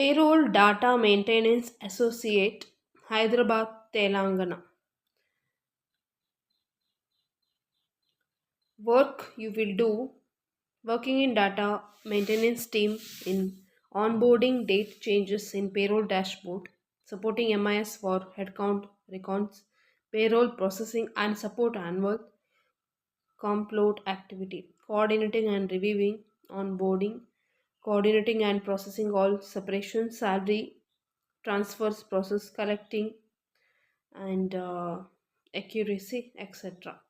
Payroll Data Maintenance Associate, Hyderabad, Telangana. Work you will do working in data maintenance team in onboarding date changes in payroll dashboard, supporting MIS for headcount recons, payroll processing and support annual complete activity, coordinating and reviewing onboarding, coordinating and processing all separation, salary transfers process, collecting and accuracy, etc.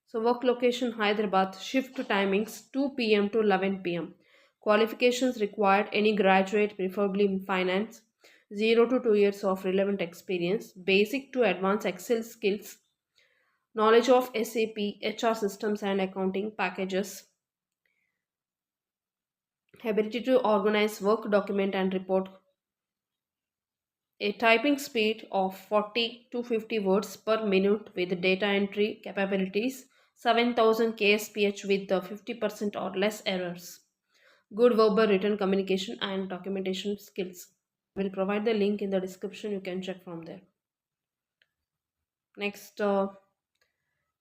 So, work location Hyderabad, shift timings 2 pm to 11 p.m. Qualifications required any graduate, preferably in finance, 0 to 2 years of relevant experience, basic to advanced Excel skills, knowledge of SAP, HR systems and accounting packages, ability to organize work document and report, a typing speed of 40 to 50 words per minute with data entry capabilities, 7000 ksph with 50% or less errors, good verbal written communication and documentation skills. I will provide the link in the description, you can check from there. Next,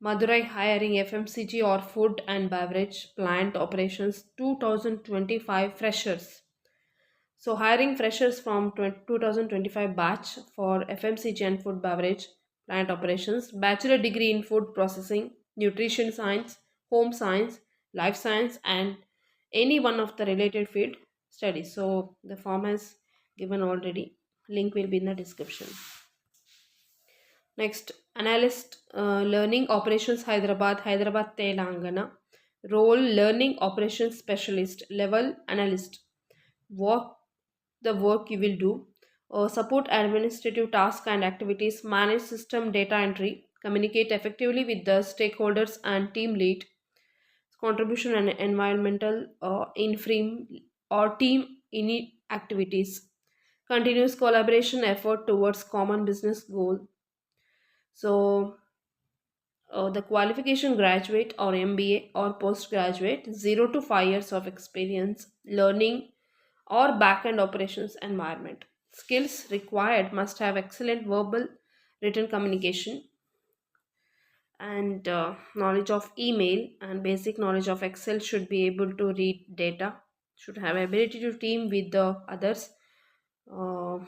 Madurai hiring FMCG or food and beverage plant operations 2025 freshers. So, hiring freshers from 2025 batch for FMCG and food beverage plant operations, bachelor degree in food processing, nutrition science, home science, life science, and any one of the related field studies. So, the form has given already. Link will be in the description. Next, analyst learning operations Hyderabad, Hyderabad, Telangana. Role learning operations specialist, level analyst. What the work you will do, support administrative tasks and activities, manage system data entry, communicate effectively with the stakeholders and team lead, contribution and environmental inframe or team in activities, continuous collaboration effort towards common business goal. So the qualification graduate or MBA or postgraduate, 0 to 5 years of experience, learning or back-end operations environment. Skills required must have excellent verbal written communication and knowledge of email and basic knowledge of Excel, should be able to read data, should have ability to team with the others. Uh,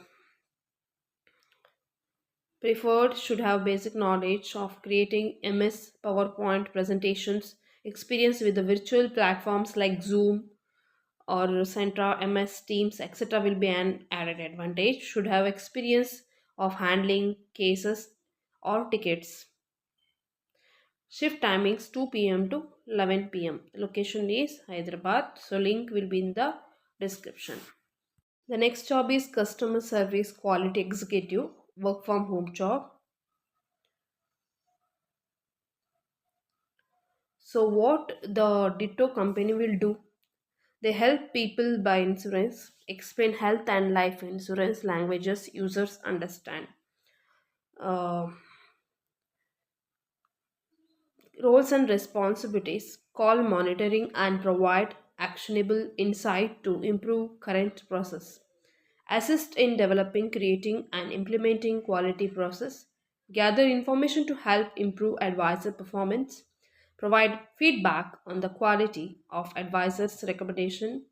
Preferred should have basic knowledge of creating MS PowerPoint presentations, experience with the virtual platforms like Zoom or Centra, MS Teams, etc. will be an added advantage. Should have experience of handling cases or tickets. Shift timings 2 p.m. to 11 p.m. Location is Hyderabad. So link will be in the description. The next job is customer service quality executive, work from home job. So what the Ditto company will do? They help people buy insurance, explain health and life insurance languages users understand. Uh, Roles and responsibilities, call monitoring and provide actionable insight to improve current process. Assist in developing, creating and implementing quality process. Gather information to help improve advisor performance. Provide feedback on the quality of advisor's recommendation.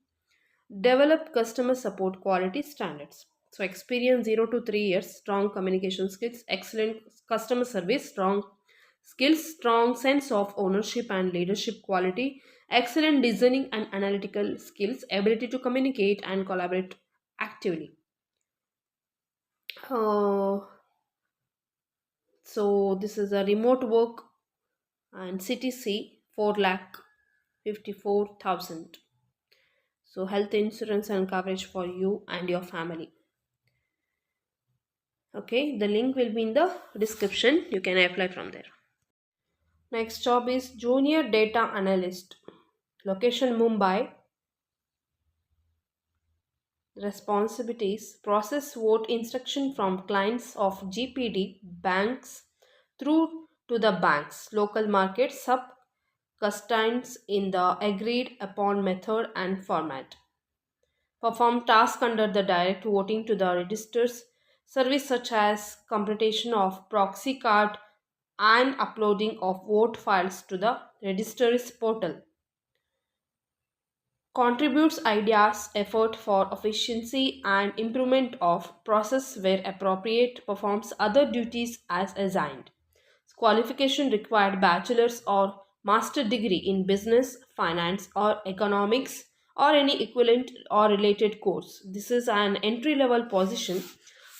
Develop customer support quality standards. So, experience 0 to 3 years, strong communication skills, excellent customer service, strong skills, strong sense of ownership and leadership quality, excellent designing and analytical skills, ability to communicate and collaborate actively. Uh, so, this is a remote work and CTC 4 lakh 54,000. So, health insurance and coverage for you and your family. Okay, the link will be in the description, you can apply from there. Next job is junior data analyst, location Mumbai. Responsibilities, process vote instruction from clients of GPD banks through to the banks local market sub customs in the agreed upon method and format. perform tasks under the direct voting to the registers, service such as computation of proxy card and uploading of vote files to the registrar's portal, contributes ideas, effort for efficiency and improvement of process where appropriate, performs other duties as assigned. Qualification required bachelor's or master degree in business, finance or economics or any equivalent or related course. This is an entry level position.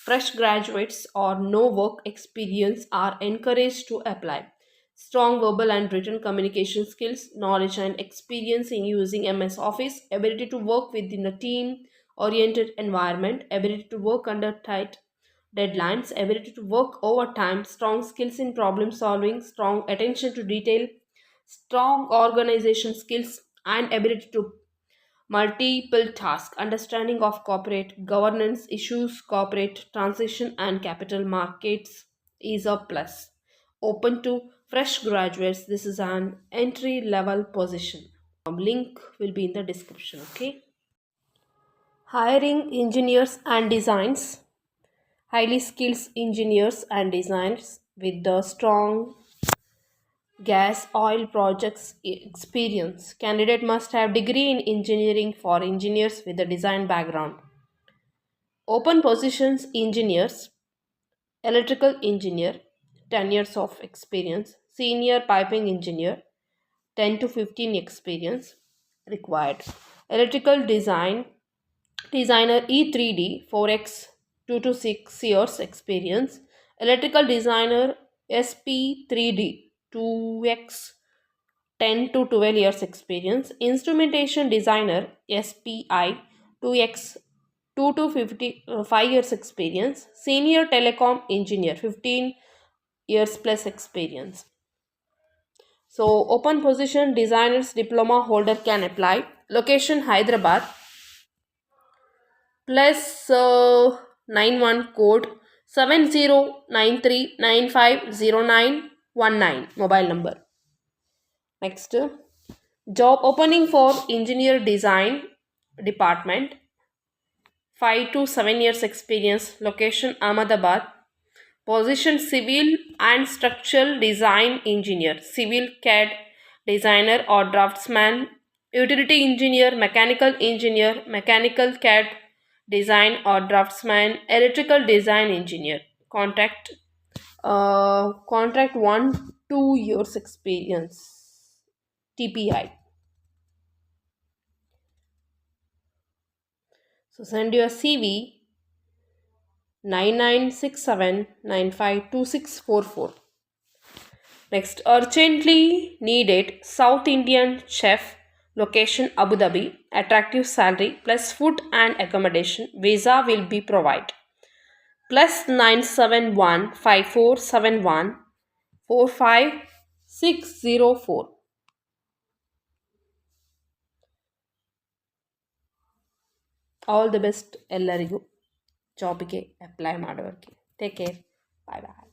Fresh graduates or no work experience are encouraged to apply. Strong verbal and written communication skills, knowledge and experience in using MS Office, ability to work within a team oriented environment, ability to work under tight deadlines, ability to work overtime, strong skills in problem solving, strong attention to detail, strong organization skills, and ability to multiple task, understanding of corporate governance issues, corporate transition, and capital markets is a plus. Open to fresh graduates. This is an entry level position. Link will be in the description. Okay. Hiring engineers and designs. Highly skilled engineers and designers with the strong gas oil projects experience. Candidate must have degree in engineering for engineers with a design background. Open positions engineers, electrical engineer, 10 years of experience, senior piping engineer, 10 to 15 experience required. Electrical design designer E3D 4x 2 to 6 years experience. Electrical designer SP3D 2x 10 to 12 years experience. Instrumentation designer SPI 2x 2 to 5 years experience. Senior telecom engineer 15 years plus experience. So open position designers diploma holder can apply. Location Hyderabad plus 91 code 7093950919 mobile number. Next, job opening for engineer design department, 5 to 7 years experience, location Ahmedabad, position civil and structural design engineer, civil CAD designer or draftsman, utility engineer, mechanical CAD design or draftsman, electrical design engineer. Contract 1 2 years experience, TPI. So send your CV 9967952644. Next, urgently needed South Indian chef, location Abu Dhabi, attractive salary plus food and accommodation. Visa will be provided. Plus 9715471 45604. All the best ಎಲ್ಲರಿಗೂ ಜಾಬಿಗೆ apply ಮಾಡೋರಿಗೆ. Take care. Bye ಬಾಯ್.